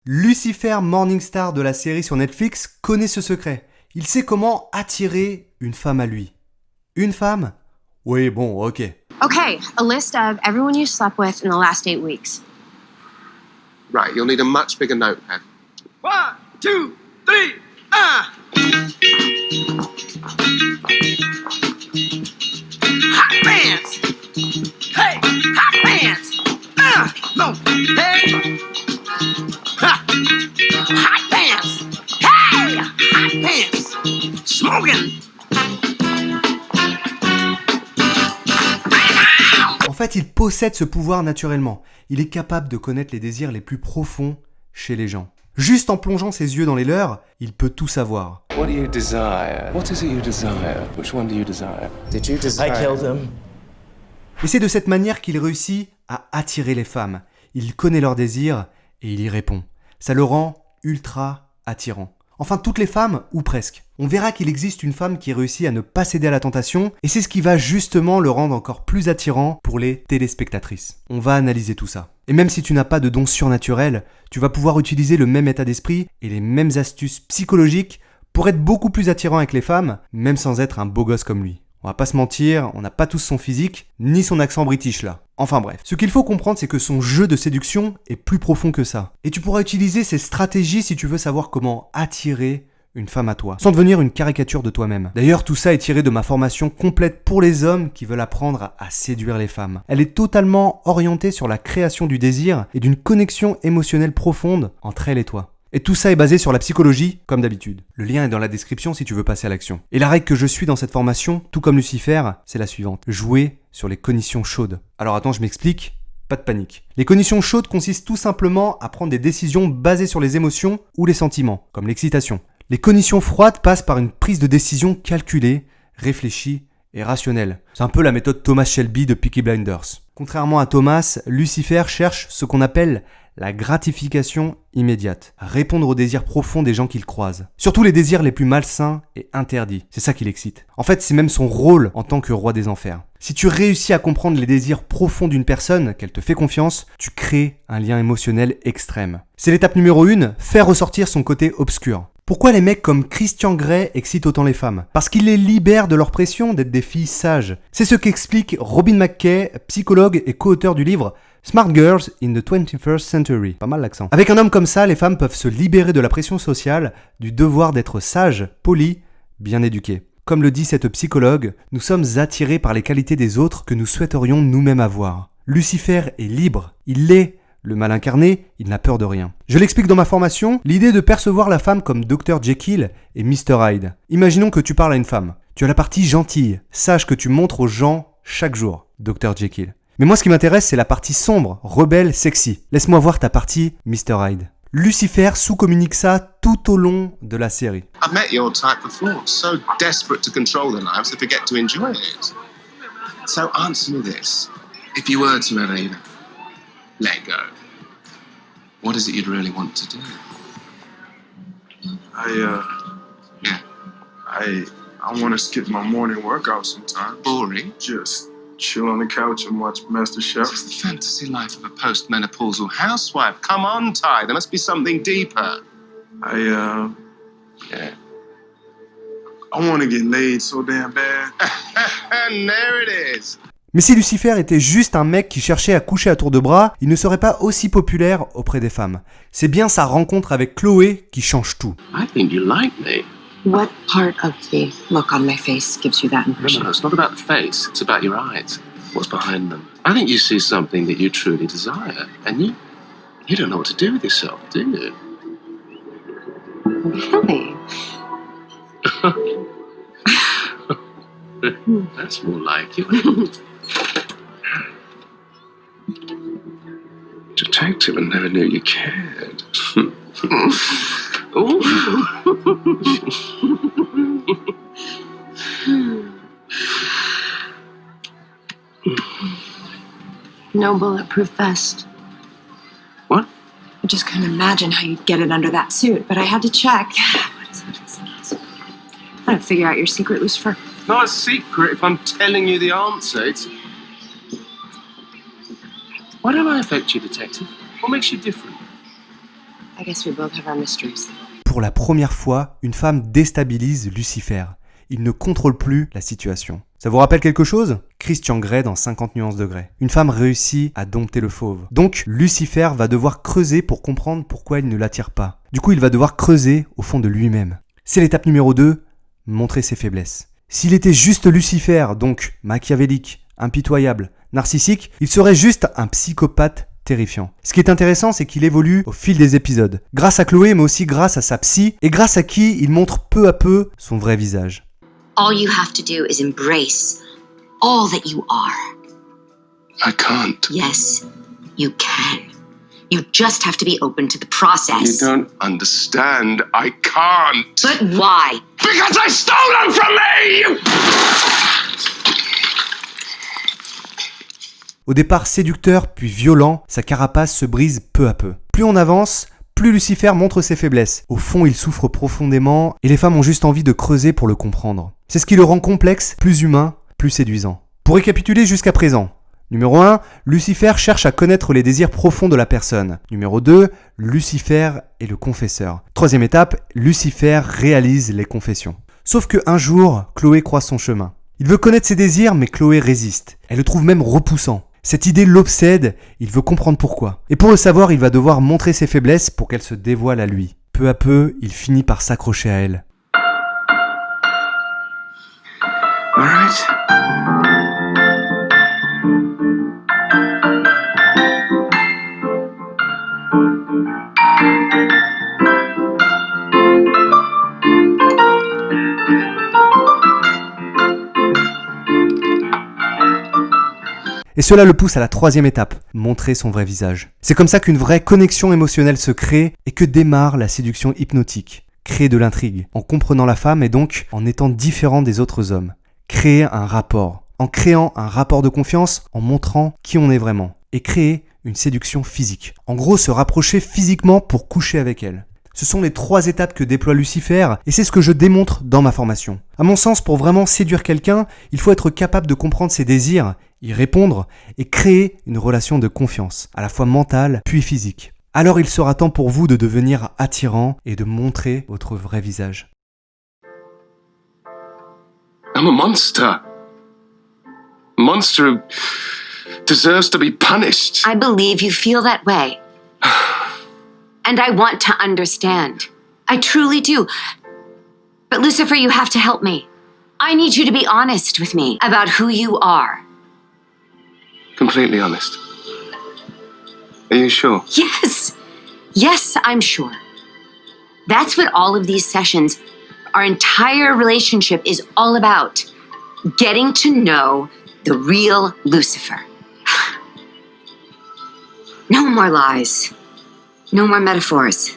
Lucifer Morningstar de la série sur Netflix connaît ce secret. Il sait comment attirer une femme à lui. Une femme ? Oui, bon, ok. Okay, a list of everyone you slept with in the last 8 weeks. Right, you'll need a much bigger notepad. 1, 2, 3, ah! Hot pants! Hey, hot pants! No, hey! Ha! Hot pants! Hey, hot pants! Smoking! En fait, il possède ce pouvoir naturellement. Il est capable de connaître les désirs les plus profonds chez les gens. Juste en plongeant ses yeux dans les leurs, il peut tout savoir. What do you desire? What is it you desire? Which one do you desire? Did you desire? I killed him. Et c'est de cette manière qu'il réussit à attirer les femmes. Il connaît leurs désirs et il y répond. Ça le rend ultra attirant. Enfin, toutes les femmes, ou presque. On verra qu'il existe une femme qui réussit à ne pas céder à la tentation, et c'est ce qui va justement le rendre encore plus attirant pour les téléspectatrices. On va analyser tout ça. Et même si tu n'as pas de don surnaturel, tu vas pouvoir utiliser le même état d'esprit et les mêmes astuces psychologiques pour être beaucoup plus attirant avec les femmes, même sans être un beau gosse comme lui. On va pas se mentir, on n'a pas tous son physique, ni son accent british là. Enfin bref, ce qu'il faut comprendre, c'est que son jeu de séduction est plus profond que ça. Et tu pourras utiliser ces stratégies si tu veux savoir comment attirer une femme à toi, sans devenir une caricature de toi-même. D'ailleurs, tout ça est tiré de ma formation complète pour les hommes qui veulent apprendre à séduire les femmes. Elle est totalement orientée sur la création du désir et d'une connexion émotionnelle profonde entre elle et toi. Et tout ça est basé sur la psychologie, comme d'habitude. Le lien est dans la description si tu veux passer à l'action. Et la règle que je suis dans cette formation, tout comme Lucifer, c'est la suivante. Jouer sur les cognitions chaudes. Alors attends, je m'explique. Pas de panique. Les cognitions chaudes consistent tout simplement à prendre des décisions basées sur les émotions ou les sentiments, comme l'excitation. Les cognitions froides passent par une prise de décision calculée, réfléchie et rationnelle. C'est un peu la méthode Thomas Shelby de Peaky Blinders. Contrairement à Thomas, Lucifer cherche ce qu'on appelle la gratification immédiate, à répondre aux désirs profonds des gens qu'il croise. Surtout les désirs les plus malsains et interdits. C'est ça qui l'excite. En fait, c'est même son rôle en tant que roi des enfers. Si tu réussis à comprendre les désirs profonds d'une personne, qu'elle te fait confiance, tu crées un lien émotionnel extrême. C'est l'étape numéro 1, faire ressortir son côté obscur. Pourquoi les mecs comme Christian Grey excitent autant les femmes ? Parce qu'ils les libèrent de leur pression d'être des filles sages. C'est ce qu'explique Robin McKay, psychologue et co-auteur du livre Smart Girls in the 21st Century. Pas mal l'accent. Avec un homme comme ça, les femmes peuvent se libérer de la pression sociale, du devoir d'être sages, polies, bien éduquées. Comme le dit cette psychologue, nous sommes attirés par les qualités des autres que nous souhaiterions nous-mêmes avoir. Lucifer est libre, il l'est. Le mal incarné, il n'a peur de rien. Je l'explique dans ma formation, l'idée de percevoir la femme comme Dr Jekyll et Mr Hyde. Imaginons que tu parles à une femme. Tu as la partie gentille, sage que tu montres aux gens chaque jour, Dr Jekyll. Mais moi ce qui m'intéresse c'est la partie sombre, rebelle, sexy. Laisse-moi voir ta partie Mr Hyde. Lucifer sous-communique ça tout au long de la série. I've met your type before, so desperate to control their lives they forget to enjoy it. So answer me this. If you were to ever, let go, what is it you'd really want to do? I want to skip my morning workout sometime. Boring. Just chill on the couch and watch MasterChef. This is the fantasy life of a post-menopausal housewife. Come on, Ty, there must be something deeper. I want to get laid so damn bad. And there it is. Mais si Lucifer était juste un mec qui cherchait à coucher à tour de bras, il ne serait pas aussi populaire auprès des femmes. C'est bien sa rencontre avec Chloé qui change tout. I think you like me. What part of the look on my face gives you that impression? No, it's not about the face, it's about your eyes. What's behind them? I think you see something that you truly desire, and you don't know what to do with yourself, do you? Really? That's more like it. Detective, I never knew you cared. Ooh. No bulletproof vest. What? I just couldn't imagine how you'd get it under that suit, but I had to check. What is it? I gotta figure out your secret, Lucifer. Not a secret if I'm telling you the answer. It's... Why don't I affect you, Detective? What makes you different? I guess we both have our mysteries. Pour la première fois, une femme déstabilise Lucifer. Il ne contrôle plus la situation. Ça vous rappelle quelque chose ? Christian Grey dans 50 nuances de Grey. Une femme réussit à dompter le fauve. Donc, Lucifer va devoir creuser pour comprendre pourquoi il ne l'attire pas. Du coup, il va devoir creuser au fond de lui-même. C'est l'étape numéro 2, montrer ses faiblesses. S'il était juste Lucifer, donc machiavélique, impitoyable, narcissique, il serait juste un psychopathe terrifiant. Ce qui est intéressant, c'est qu'il évolue au fil des épisodes. Grâce à Chloé, mais aussi grâce à sa psy, et grâce à qui il montre peu à peu son vrai visage. All you have to do is embrace all that you are. I can't. Yes, you can. You just have to be open to the process. You don't understand. I can't. But why? Because I stole them from me! Au départ séducteur puis violent, sa carapace se brise peu à peu. Plus on avance, plus Lucifer montre ses faiblesses. Au fond, il souffre profondément et les femmes ont juste envie de creuser pour le comprendre. C'est ce qui le rend complexe, plus humain, plus séduisant. Pour récapituler jusqu'à présent. Numéro 1, Lucifer cherche à connaître les désirs profonds de la personne. Numéro 2, Lucifer est le confesseur. Troisième étape, Lucifer réalise les confessions. Sauf qu'un jour, Chloé croise son chemin. Il veut connaître ses désirs, mais Chloé résiste. Elle le trouve même repoussant. Cette idée l'obsède, il veut comprendre pourquoi. Et pour le savoir, il va devoir montrer ses faiblesses pour qu'elle se dévoile à lui. Peu à peu, il finit par s'accrocher à elle. All right. Et cela le pousse à la troisième étape, montrer son vrai visage. C'est comme ça qu'une vraie connexion émotionnelle se crée et que démarre la séduction hypnotique. Créer de l'intrigue, en comprenant la femme et donc en étant différent des autres hommes. Créer un rapport, en créant un rapport de confiance, en montrant qui on est vraiment. Et créer une séduction physique. En gros, se rapprocher physiquement pour coucher avec elle. Ce sont les 3 étapes que déploie Lucifer et c'est ce que je démontre dans ma formation. À mon sens, pour vraiment séduire quelqu'un, il faut être capable de comprendre ses désirs, y répondre et créer une relation de confiance, à la fois mentale puis physique. Alors il sera temps pour vous de devenir attirant et de montrer votre vrai visage. I'm a monster. A monster who deserves to be punished. I believe you feel that way. And I want to understand. I truly do. But Lucifer, you have to help me. I need you to be honest with me about who you are. Completely honest. Are you sure? Yes. Yes, I'm sure. That's what all of these sessions, our entire relationship is all about. Getting to know the real Lucifer. No more lies. No more metaphors.